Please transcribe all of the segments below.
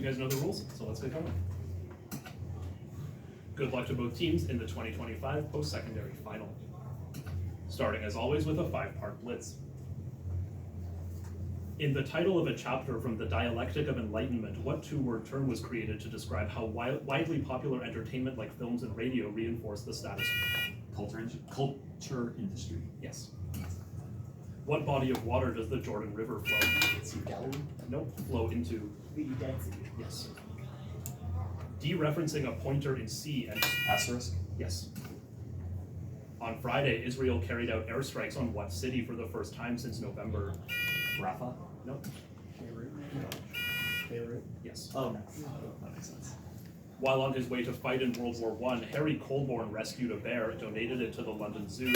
guys know the rules, so let's get going. Good luck to both teams in the 2025 post-secondary final. Starting as always with a 5-part blitz. In the title of a chapter from the Dialectic of Enlightenment, what 2-word term was created to describe how widely popular entertainment like films and radio reinforce the status quo? Culture industry. Yes. What body of water does the Jordan River flow? Sea Galilee? Nope, flow into. The Dead Sea. Yes. Dereferencing a pointer in C and Asterisk. yes. On Friday, Israel carried out airstrikes on what city for the first time since November? Rafa. Nope. Beirut. Yes. Oh, no. That makes sense. While on his way to fight in World War I, Harry Colborne rescued a bear, donated it to the London Zoo.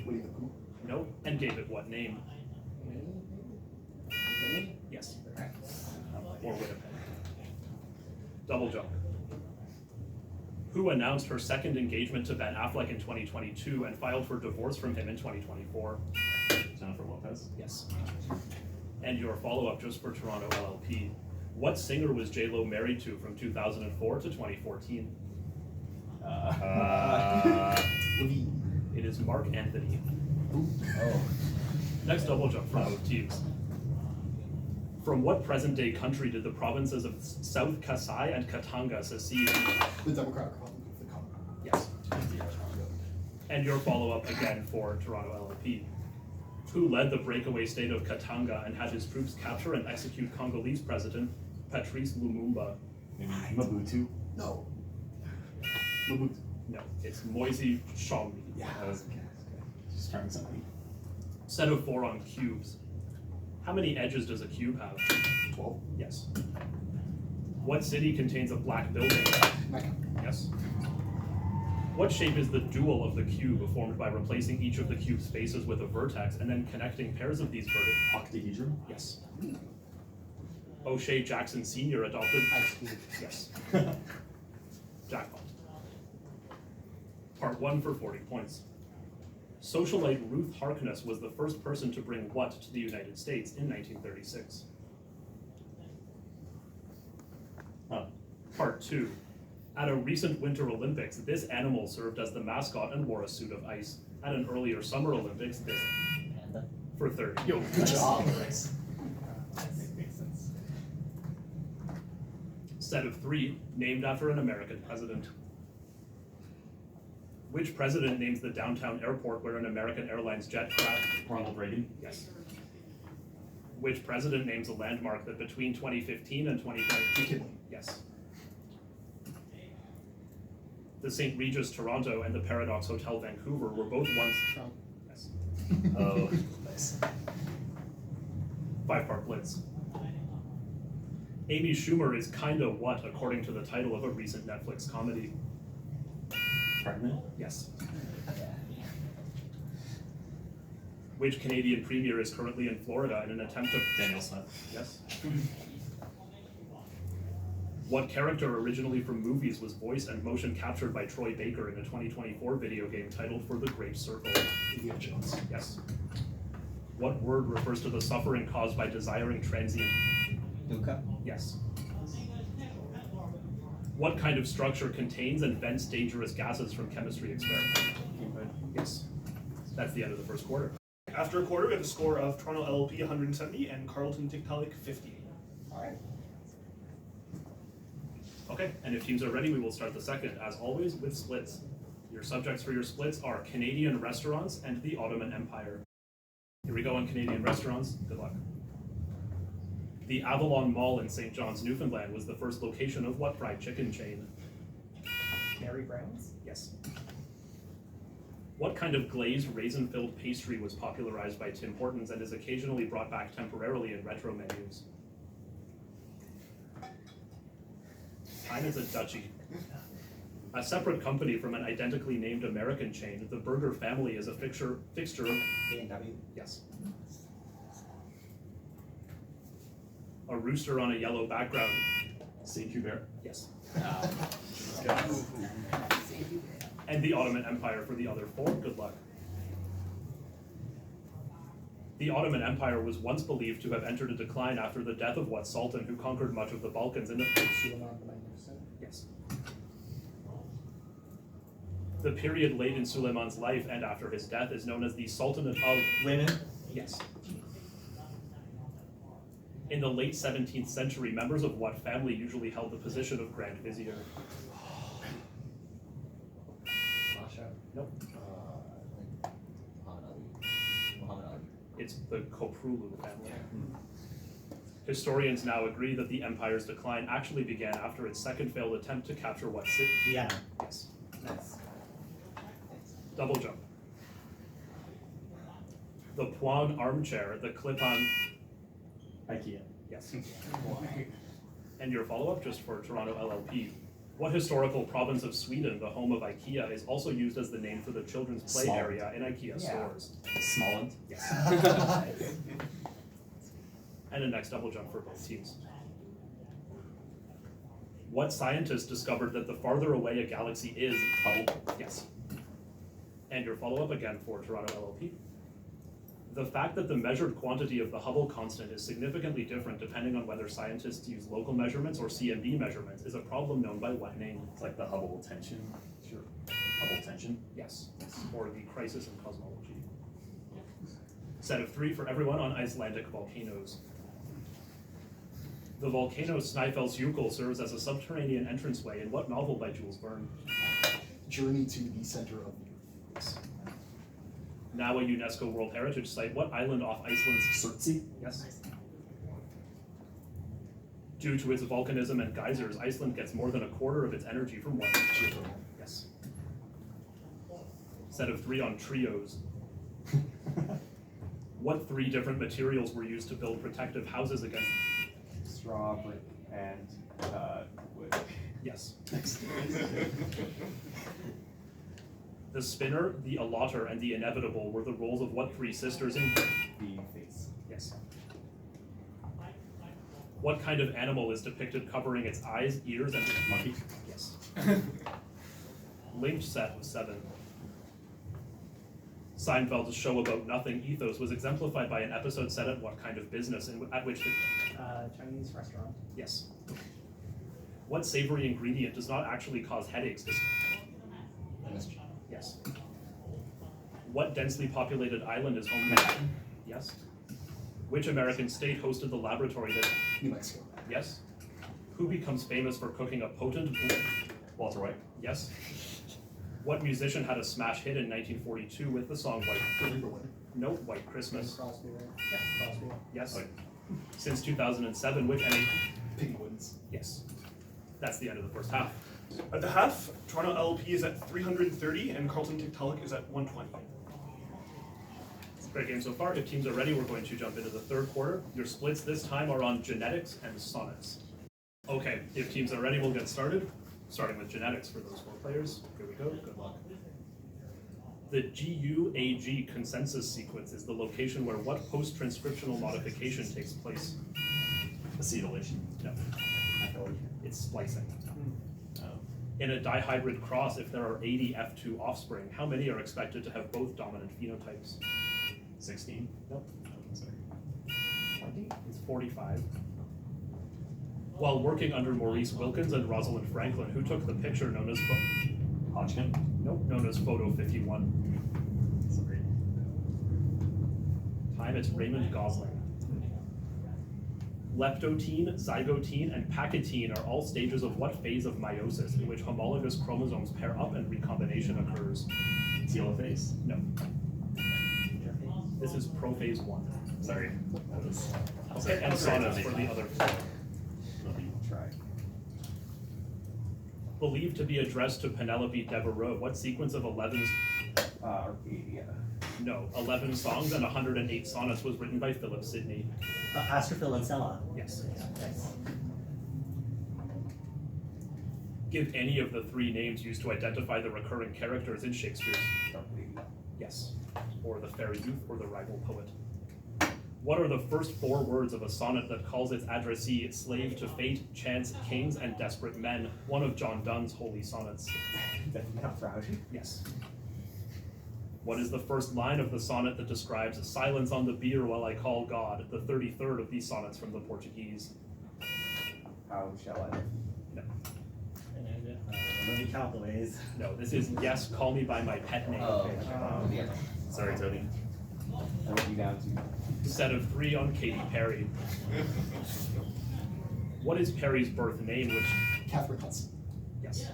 Winnie the Pooh. Nope. And gave it what name? Winnie? Yes. Or Winnipeg. Double jump. Who announced her second engagement to Ben Affleck in 2022 and filed for divorce from him in 2024? Jennifer Lopez. Yes. And your follow-up just for Toronto LLP. What singer was J-Lo married to from 2004 to 2014? Levine. It is Mark Anthony. Oh. Next double jump from both teams. From what present-day country did the provinces of South Kasai and Katanga secede? The Democratic Republic of the Congo. Yes. And your follow-up again for Toronto LLP. Who led the breakaway state of Katanga and had his troops capture and execute Congolese president Patrice Lumumba? Maybe Mobutu. No. Mobutu. No, it's Moise Tshombe. Yeah. That was okay. Just trying something. Set of 4 on cubes. How many edges does a cube have? 12. Yes. What city contains a black building? Mecca. Yes. What shape is the dual of the cube formed by replacing each of the cube's faces with a vertex and then connecting pairs of these vertices? Octahedron. Yes. O'Shea Jackson Sr. adopted? Ice Cube. Yes. Jackpot. Part 1 for 40 points. Socialite Ruth Harkness was the first person to bring what to the United States in 1936? Part 2. At a recent Winter Olympics, this animal served as the mascot and wore a suit of ice. At an earlier Summer Olympics, this Panda. for 30. Yo, good job. Makes sense. Set of 3, named after an American president. Which president names the downtown airport where an American Airlines jet crashed? Ronald Reagan. Yes. Which president names a landmark that between 2015 and 2020? Yes. The St. Regis Toronto and the Paradox Hotel Vancouver were both once. Trump. Yes. Oh, nice. 5-part blitz. Amy Schumer is kinda what according to the title of a recent Netflix comedy? Pregnant. Yes. Which Canadian premier is currently in Florida in an attempt to... Daniel Smith. Yes. What character originally from movies was voiced and motion captured by Troy Baker in a 2024 video game titled For the Great Circle? Indiana Jones. Yes. What word refers to the suffering caused by desiring transient? Dukkha. Yes. What kind of structure contains and vents dangerous gases from chemistry experiments? Yes. That's the end of the first quarter. After a quarter, we have a score of Toronto LLP 170 and Carleton Tiktaalik 50. All right. Okay, and if teams are ready, we will start the second, as always, with splits. Your subjects for your splits are Canadian restaurants and the Ottoman Empire. Here we go on Canadian restaurants. Good luck. The Avalon Mall in St. John's, Newfoundland was the first location of what fried chicken chain? Mary Brown's. Yes. What kind of glazed raisin-filled pastry was popularized by Tim Hortons and is occasionally brought back temporarily in retro menus? Time is a duchy. A separate company from an identically named American chain, the Burger family is a fixture of... A&W. Yes. A rooster on a yellow background. St. Hubert. Yes. Yes. And the Ottoman Empire for the other 4. Good luck. The Ottoman Empire was once believed to have entered a decline after the death of what Sultan who conquered much of the Balkans in the Suleiman the Magnificent. Yes. The period late in Suleiman's life and after his death is known as the Sultanate of Women. Yes. In the late 17th century, members of what family usually held the position of Grand Vizier? Masha. Nope. Muhammad Ali. It's the Koprulu family. Historians now agree that the empire's decline actually began after its second failed attempt to capture what city? Vienna. Yes. Nice. Double jump. The Puan armchair, the clip-on. IKEA. Yes. And your follow-up, just for Toronto LLP. What historical province of Sweden, the home of IKEA, is also used as the name for the children's play Småland. area in IKEA stores? Småland. Yes. And a next double jump for both teams. What scientist discovered that the farther away a galaxy is? Hubble. Yes. And your follow-up again for Toronto LLP. The fact that the measured quantity of the Hubble constant is significantly different depending on whether scientists use local measurements or CMB measurements is a problem known by what name? It's like the Hubble tension. Sure. Hubble tension. Yes. Or the crisis in cosmology. Set of 3 for everyone on Icelandic volcanoes. The volcano Snæfellsjökull serves as a subterranean entranceway in what novel by Jules Verne? Journey to the Center of the Earth. Now a UNESCO World Heritage Site, what island off Iceland's? Surtsey. Yes. Due to its volcanism and geysers, Iceland gets more than a quarter of its energy from what? Yes. Set of 3 on trios. What 3 different materials were used to build protective houses against? Straw, brick, and wood. Yes. The spinner, the allotter, and the inevitable were the roles of what 3 sisters in? The face. Yes. What kind of animal is depicted covering its eyes, ears, and Monkey. Yes. Linked set of 7. Seinfeld's show about nothing ethos was exemplified by an episode set at what kind of business at which the Chinese restaurant. Yes. What savory ingredient does not actually cause headaches? Yes. What densely populated island is home to Manhattan? Yes. Which American state hosted the laboratory that? New Mexico. Yes. Who becomes famous for cooking a potent? Walter White. Yes. What musician had a smash hit in 1942 with the song White? No, White Christmas. Crosby, right? Yeah. Crosby. Yes. Okay. Since 2007, which NA? Piggy wins. Yes. That's the end of the first half. At the half, Toronto LLP is at 330 and Carleton Tiktaalik is at 120. Great game so far. If teams are ready, we're going to jump into the third quarter. Your splits this time are on genetics and sonnets. Okay, if teams are ready, we'll get started. Starting with genetics for those 4 players. Here we go. Good luck. The GUAG consensus sequence is the location where what post-transcriptional modification takes place? Acetylation. No. It's splicing. Oh. In a dihybrid cross, if there are 80 F2 offspring, how many are expected to have both dominant phenotypes? 16. Nope. Sorry. 20? It's 45. While working under Maurice Wilkins and Rosalind Franklin, who took the picture known as Hodgkin. known as Photo 51. Sorry. Time, it's Raymond Gosling. Leptotene, zygotene, and pachytene are all stages of what phase of meiosis in which homologous chromosomes pair up and recombination occurs? Telophase. No. This is prophase 1. Sorry. That was. And sonnets for the other 4. Let me try. Believed to be addressed to Penelope Devereux, what sequence of 11? Arcadia. No, 11 songs and 108 sonnets was written by Philip Sidney. Astrophil and Sella. Yes. Nice. Give any of the 3 names used to identify the recurring characters in Shakespeare's. Yes. Or the fair youth or the rival poet. What are the first 4 words of a sonnet that calls its addressee slave to fate, chance, kings, and desperate men? One of John Donne's holy sonnets. Naufrage. Yes. What is the first line of the sonnet that describes silence on the bier while I call God, the 33rd of these sonnets from the Portuguese? How shall I? No. Let me count the ways. No, this is Yes, Call Me By My Pet Name. Yeah. Sorry, Tony. I wrote you down too. Set of 3 on Katy Perry. What is Perry's birth name, which... Catherine Hudson. Yes.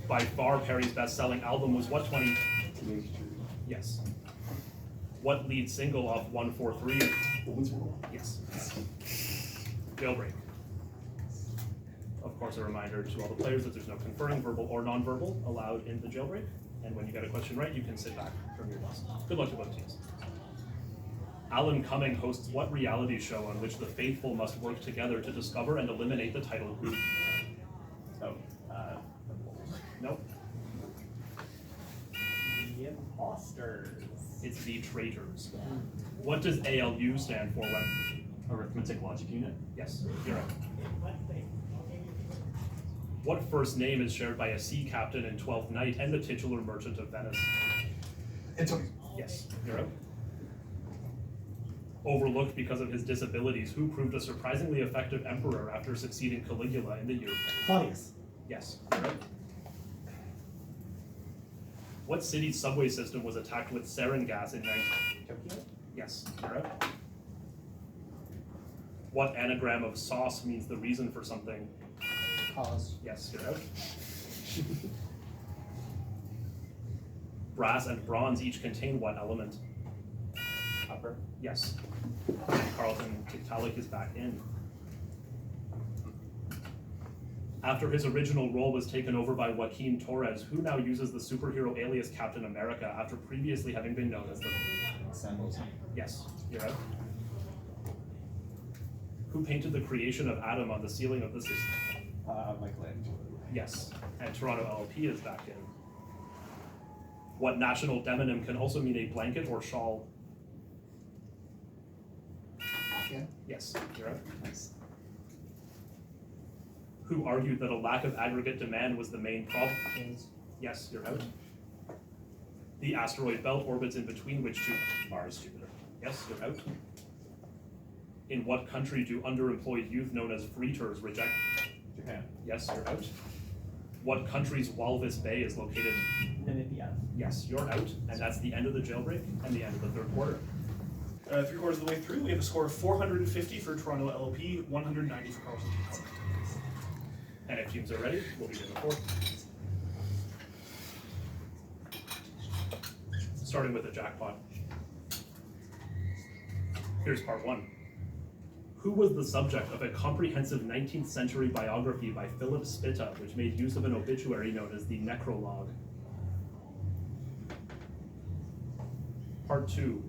By far, Perry's best-selling album was what 20... Yes. What lead single off 143? Woman's World. Yes. Jailbreak. Of course, a reminder to all the players that there's no conferring, verbal or non-verbal, allowed in the jailbreak. And when you get a question right, you can sit back from your desk. Good luck to both teams. Alan Cumming hosts what reality show on which the faithful must work together to discover and eliminate the title group? Oh, Nope. The imposters. It's the Traitors. What does ALU stand for when? Arithmetic Logic Unit. Yes, you're right. What first name is shared by a sea captain in 12th Night and the titular merchant of Venice? Antonio. Yes, you're right. Overlooked because of his disabilities, who proved a surprisingly effective emperor after succeeding Caligula in the year? Claudius. Yes, you're right. What city's subway system was attacked with sarin gas in 19... Tokyo. Yes, you're right. What anagram of sauce means the reason for something? Cause. Yes, you're out. Brass and bronze each contain what element? Copper. Yes. And Carleton Tiktaalik is back in. After his original role was taken over by Joaquin Torres, who now uses the superhero alias Captain America after previously having been known as the... Sam Wilson. Yes, you're out. Who painted the creation of Adam on the ceiling of the system? Michelangelo. Yes, and Toronto LLP is back in. What national demonym can also mean a blanket or shawl? Afghan. Yes, you're right. Nice. Who argued that a lack of aggregate demand was the main problem? James. Yes, you're out. The asteroid belt orbits in between which two? Mars, Jupiter. Yes, you're out. In what country do underemployed youth known as freeters reject? Japan. Yes, you're out. What country's Walvis Bay is located? Namibia. Yes, you're out, and that's the end of the jailbreak and the end of the third quarter. 3/4 of the way through, we have a score of 450 for Toronto LLP, 190 for Carleton Tiktaalik. And if teams are ready, we'll begin the fourth. Starting with a jackpot. Here's part 1. Who was the subject of a comprehensive 19th century biography by Philip Spitta, which made use of an obituary known as the necrologue? Part 2.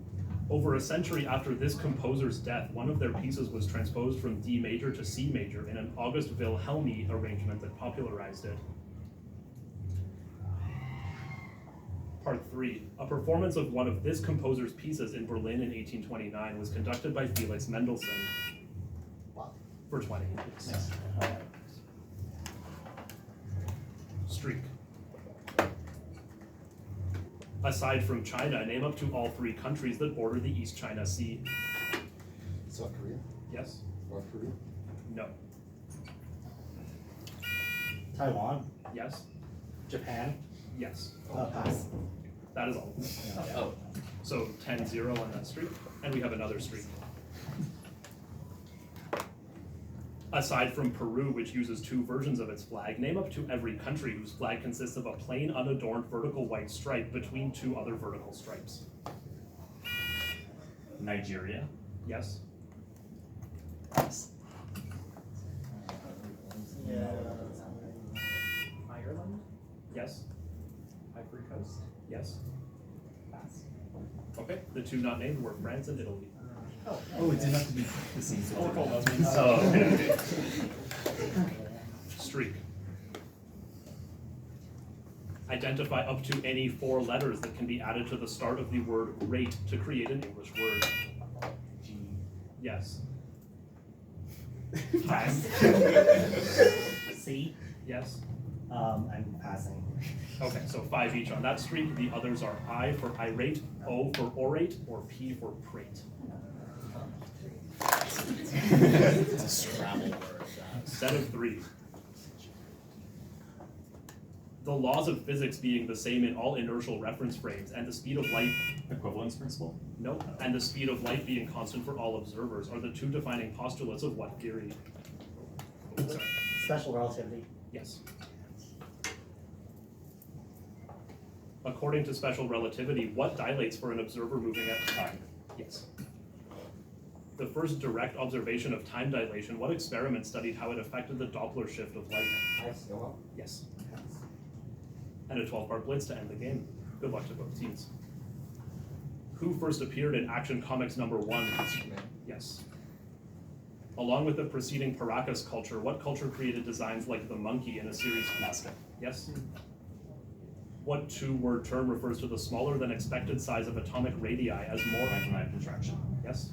Over a century after this composer's death, one of their pieces was transposed from D major to C major in an August Wilhelmi arrangement that popularized it. Part 3. A performance of one of this composer's pieces in Berlin in 1829 was conducted by Felix Mendelssohn. Wow. For 20. Nice. Streak. Aside from China, name up to all 3 countries that border the East China Sea. South Korea. Yes? North Korea. No. Taiwan. Yes? Japan. Yes. Pass. That is all. Oh. So 10-0 on that streak, and we have another streak. Aside from Peru, which uses 2 versions of its flag, name up to every country whose flag consists of a plain, unadorned vertical white stripe between 2 other vertical stripes. Nigeria. Yes? Ireland. Yes? Ivory Coast. Yes? Pass. Okay, the 2 not named were France and Italy. Oh, it didn't have to be the same. Oh, okay. Streak. Identify up to any 4 letters that can be added to the start of the word rate to create an English word. G. Yes. Pass. C. Yes. I'm passing. Okay, so 5 each on that streak. The others are I for irate, O for orate, or P for prate. It's a Scrabble word. Set of 3. The laws of physics being the same in all inertial reference frames, and the speed of light, Equivalence principle? nope, and the speed of light being constant for all observers are the 2 defining postulates of what theory? Oh, sorry. Special relativity. Yes. According to special relativity, what dilates for an observer moving at time? Yes. The first direct observation of time dilation, what experiment studied how it affected the Doppler shift of light? Yes. And a 12-part blitz to end the game. Good luck to both teams. Who first appeared in Action Comics #1? Superman. Yes. Along with the preceding Paracas culture, what culture created designs like the monkey in a series of Nazca? Yes. What 2-word term refers to the smaller than expected size of atomic radii as more Microwave contraction. Yes.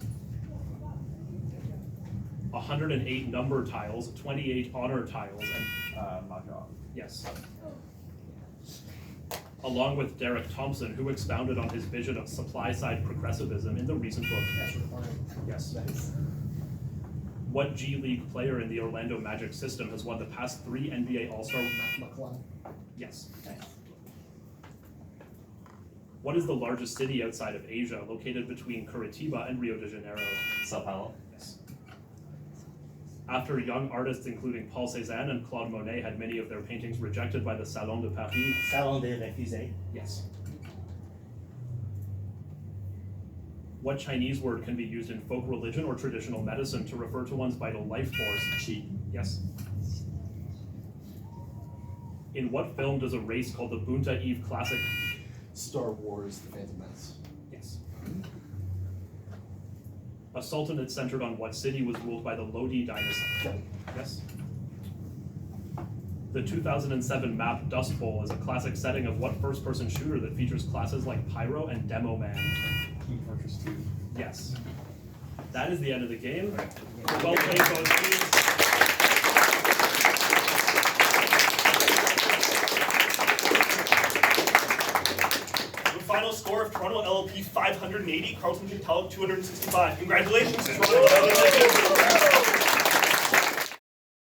108 number tiles, 28 honor tiles, and Mahjong. yes. Along with Derek Thompson, who expounded on his vision of supply-side progressivism in the recent book. Yes. What G League player in the Orlando Magic system has won the past 3 NBA All-Star? McClung. Yes. What is the largest city outside of Asia, located between Curitiba and Rio de Janeiro? Sao Paulo. Yes. After young artists including Paul Cézanne and Claude Monet had many of their paintings rejected by the Salon de Paris. Salon des Refusés. Yes. What Chinese word can be used in folk religion or traditional medicine to refer to one's vital life force? Qi. Yes. In what film does a race called the Bunta Eve Classic? Star Wars: The Phantom Menace. Yes. A sultanate centered on what city was ruled by the Lodi dynasty? Delhi. Yes. The 2007 map Dust Bowl is a classic setting of what first-person shooter that features classes like Pyro and Demo Man? Team Fortress 2. Yes. That is the end of the game. Well played, both teams. The final score of Toronto LLP 580, Carleton Tiktaalik 265. Congratulations, Toronto.